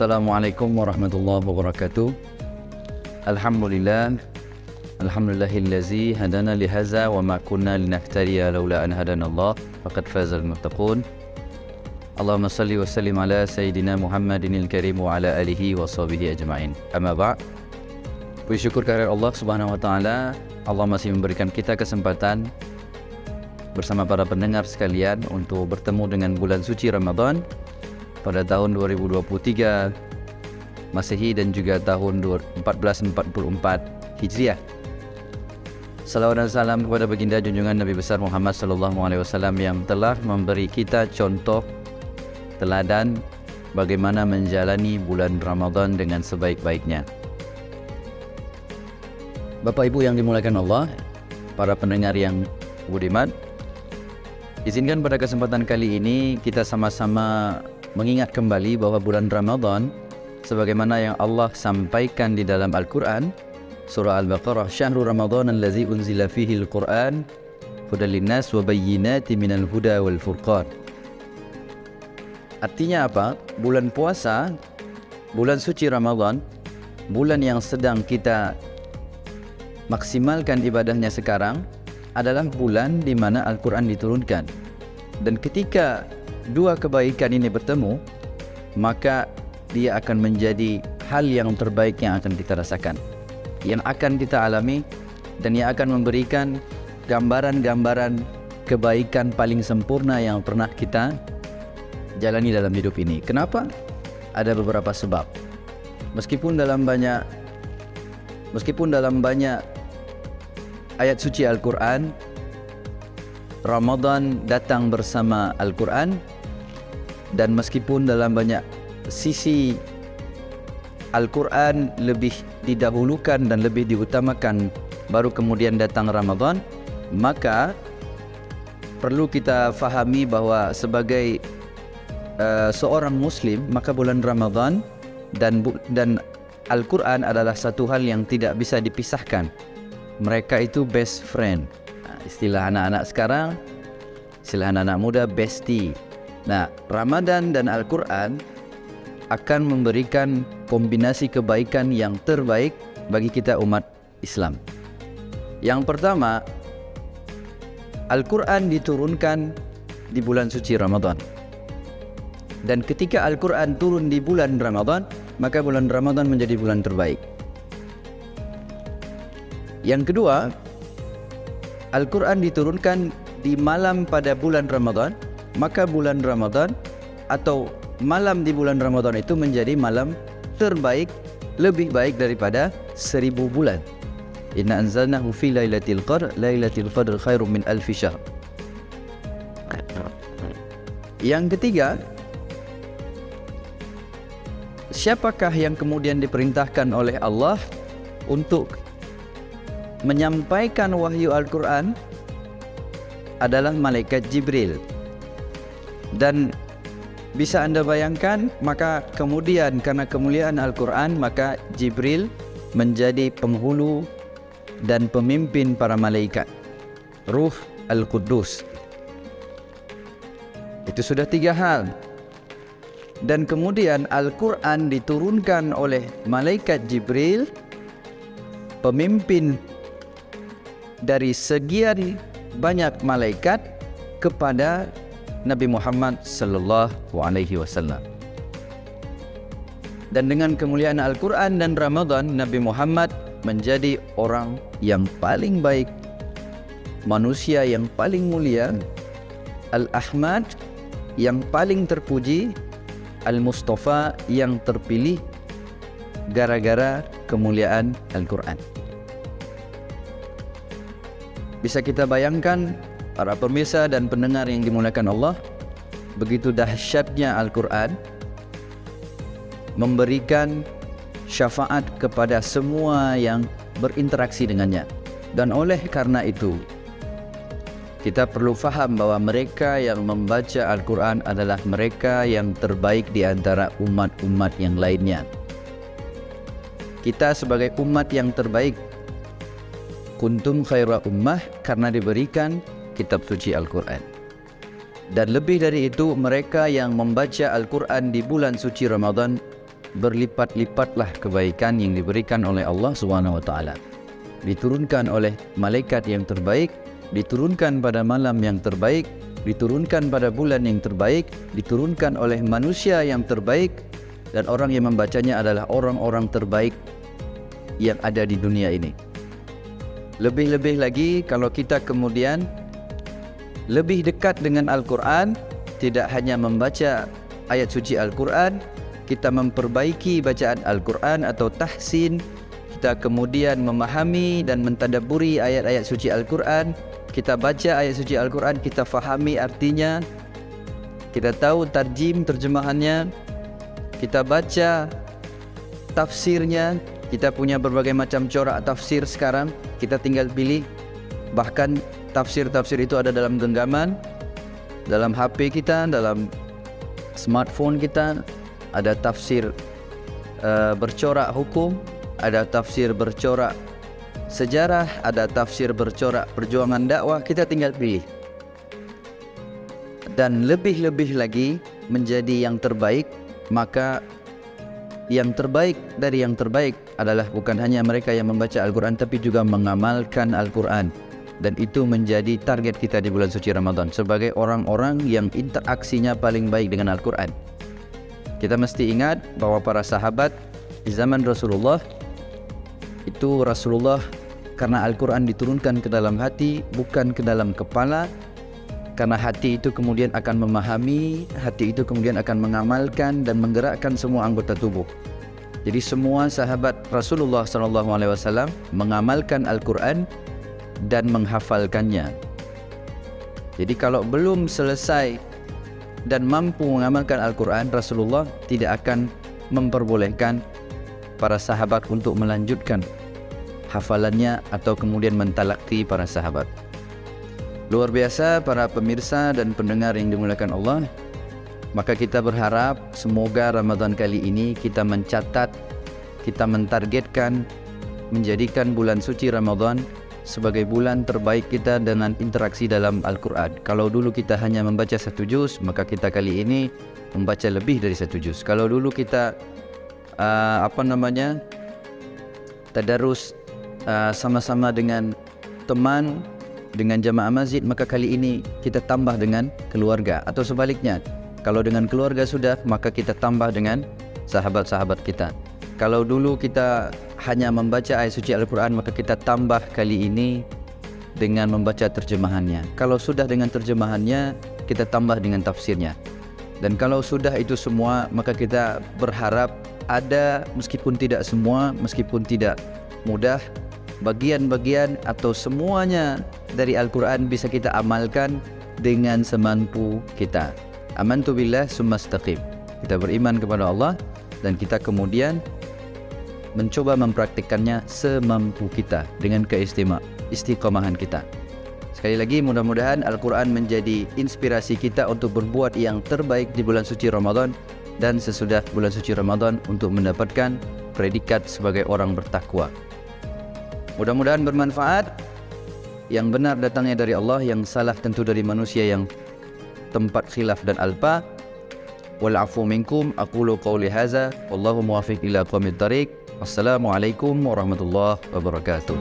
Assalamualaikum warahmatullahi wabarakatuh. Alhamdulillah, alhamdulillahillazi hadana lihaza wa ma kunna linahtadiya laula an hadanallah faqad fazal muttaqun. Allahumma salli wa sallim ala sayyidina Muhammadinil karim wa ala alihi wa sahbihi ajma'in. Amma ba'd. Puji syukur kehadirat Allah Subhanahu wa taala. Allah masih memberikan kita kesempatan bersama para pendengar sekalian untuk bertemu dengan bulan suci Ramadan pada tahun 2023 Masehi dan juga tahun 1444 Hijriah. Salawat dan salam kepada baginda junjungan Nabi besar Muhammad sallallahu alaihi wasallam yang telah memberi kita contoh teladan bagaimana menjalani bulan Ramadan dengan sebaik-baiknya. Bapak Ibu yang dimuliakan Allah, para pendengar yang budiman, izinkan pada kesempatan kali ini kita sama-sama mengingat kembali bahwa bulan Ramadan sebagaimana yang Allah sampaikan di dalam Al-Quran surah Al-Baqarah, syahrul Ramadan allazi unzila fihi al-Quran hudal linnas wa bayyinatin minal huda wal furqan. Artinya apa? Bulan puasa, bulan suci Ramadan, bulan yang sedang kita maksimalkan ibadahnya sekarang adalah bulan di mana Al-Quran diturunkan. Dan ketika dua kebaikan ini bertemu, maka dia akan menjadi hal yang terbaik yang akan kita rasakan, yang akan kita alami, dan yang akan memberikan gambaran-gambaran kebaikan paling sempurna yang pernah kita jalani dalam hidup ini. Kenapa? Ada beberapa sebab. Meskipun dalam banyak ayat suci Al-Quran, Ramadan datang bersama Al-Quran, dan meskipun dalam banyak sisi Al-Quran lebih didahulukan dan lebih diutamakan baru kemudian datang Ramadan, maka perlu kita fahami bahwa sebagai seorang Muslim, maka bulan Ramadan dan Al-Quran adalah satu hal yang tidak bisa dipisahkan. Mereka itu best friend. Istilah anak-anak sekarang, istilah anak-anak muda, bestie. Nah, Ramadan dan Al-Quran akan memberikan kombinasi kebaikan yang terbaik bagi kita umat Islam. Yang pertama, Al-Quran diturunkan di bulan suci Ramadan. Dan ketika Al-Quran turun di bulan Ramadan, maka bulan Ramadan menjadi bulan terbaik. Yang kedua, Al-Quran diturunkan di malam pada bulan Ramadan, maka bulan Ramadan atau malam di bulan Ramadan itu menjadi malam terbaik, lebih baik daripada 1000 bulan. Inna anzalnahu fi lailatul qadr khairum min alfi syahr. Yang ketiga, siapakah yang kemudian diperintahkan oleh Allah untuk menyampaikan wahyu Al-Quran? Adalah malaikat Jibril. Dan bisa Anda bayangkan, maka kemudian karena kemuliaan Al-Quran, maka Jibril menjadi penghulu dan pemimpin para malaikat, Ruh Al-Quddus. Itu sudah 3 hal. Dan kemudian Al-Quran diturunkan oleh malaikat Jibril, pemimpin dari sekian banyak malaikat, kepada Nabi Muhammad sallallahu alaihi wasallam. Dan dengan kemuliaan Al-Quran dan Ramadan, Nabi Muhammad menjadi orang yang paling baik, manusia yang paling mulia, Al-Ahmad yang paling terpuji, Al-Mustafa yang terpilih gara-gara kemuliaan Al-Quran. Bisa kita bayangkan, para pemirsa dan pendengar yang dimuliakan Allah, begitu dahsyatnya Al-Quran memberikan syafaat kepada semua yang berinteraksi dengannya. Dan oleh karena itu, kita perlu faham bahwa mereka yang membaca Al-Quran adalah mereka yang terbaik di antara umat-umat yang lainnya. Kita sebagai umat yang terbaik, kuntum khaira ummah, karena diberikan kitab suci Al-Quran. Dan lebih dari itu, mereka yang membaca Al-Quran di bulan suci Ramadan berlipat-lipatlah kebaikan yang diberikan oleh Allah SWT. Diturunkan oleh malaikat yang terbaik, diturunkan pada malam yang terbaik, diturunkan pada bulan yang terbaik, diturunkan oleh manusia yang terbaik, dan orang yang membacanya adalah orang-orang terbaik yang ada di dunia ini. Lebih-lebih lagi kalau kita kemudian lebih dekat dengan Al-Quran, tidak hanya membaca ayat suci Al-Quran, kita memperbaiki bacaan Al-Quran atau tahsin, kita kemudian memahami dan mentadabburi ayat-ayat suci Al-Quran, kita baca ayat suci Al-Quran, kita fahami artinya, kita tahu tarjim terjemahannya, kita baca tafsirnya. Kita punya berbagai macam corak tafsir sekarang, kita tinggal pilih. Bahkan tafsir-tafsir itu ada dalam genggaman, dalam HP kita, dalam smartphone kita. Ada tafsir bercorak hukum, ada tafsir bercorak sejarah, ada tafsir bercorak perjuangan dakwah. Kita tinggal pilih. Dan lebih-lebih lagi menjadi yang terbaik, maka yang terbaik dari yang terbaik adalah bukan hanya mereka yang membaca Al-Quran, tapi juga mengamalkan Al-Quran. Dan itu menjadi target kita di bulan suci Ramadan, sebagai orang-orang yang interaksinya paling baik dengan Al-Quran. Kita mesti ingat bahwa para sahabat di zaman Rasulullah itu, Rasulullah karena Al-Quran diturunkan ke dalam hati, bukan ke dalam kepala. Karena hati itu kemudian akan memahami, hati itu kemudian akan mengamalkan dan menggerakkan semua anggota tubuh. Jadi semua sahabat Rasulullah SAW mengamalkan Al-Quran dan menghafalkannya. Jadi kalau belum selesai dan mampu mengamalkan Al-Quran, Rasulullah tidak akan memperbolehkan para sahabat untuk melanjutkan hafalannya atau kemudian mentalaki para sahabat. Luar biasa para pemirsa dan pendengar yang dimuliakan Allah. Maka kita berharap semoga Ramadan kali ini kita mencatat, kita mentargetkan menjadikan bulan suci Ramadan sebagai bulan terbaik kita dengan interaksi dalam Al-Quran. Kalau dulu kita hanya membaca 1 juz, maka kita kali ini membaca lebih dari 1 juz. Kalau dulu kita tadarus sama-sama dengan teman, dengan jamaah masjid, maka kali ini kita tambah dengan keluarga. Atau sebaliknya, kalau dengan keluarga sudah, maka kita tambah dengan sahabat-sahabat kita. Kalau dulu kita hanya membaca ayat suci Al-Quran, maka kita tambah kali ini dengan membaca terjemahannya. Kalau sudah dengan terjemahannya, kita tambah dengan tafsirnya. Dan kalau sudah itu semua, maka kita berharap ada, meskipun tidak semua, meskipun tidak mudah, bagian-bagian atau semuanya dari Al-Quran bisa kita amalkan dengan semampu kita. Amantu billah summa istaqim. Kita beriman kepada Allah dan kita kemudian mencoba mempraktikkannya semampu kita dengan istiqomahan kita. Sekali lagi, mudah-mudahan Al-Quran menjadi inspirasi kita untuk berbuat yang terbaik di bulan suci Ramadan dan sesudah bulan suci Ramadan untuk mendapatkan predikat sebagai orang bertakwa. Mudah-mudahan bermanfaat. Yang benar datangnya dari Allah, yang salah tentu dari manusia yang tempat khilaf dan alpa. Wal afu minkum, aqulu qawli hadza wallahu muwaffiq ila aqwamit thariq. Wassalamualaikum warahmatullahi wabarakatuh.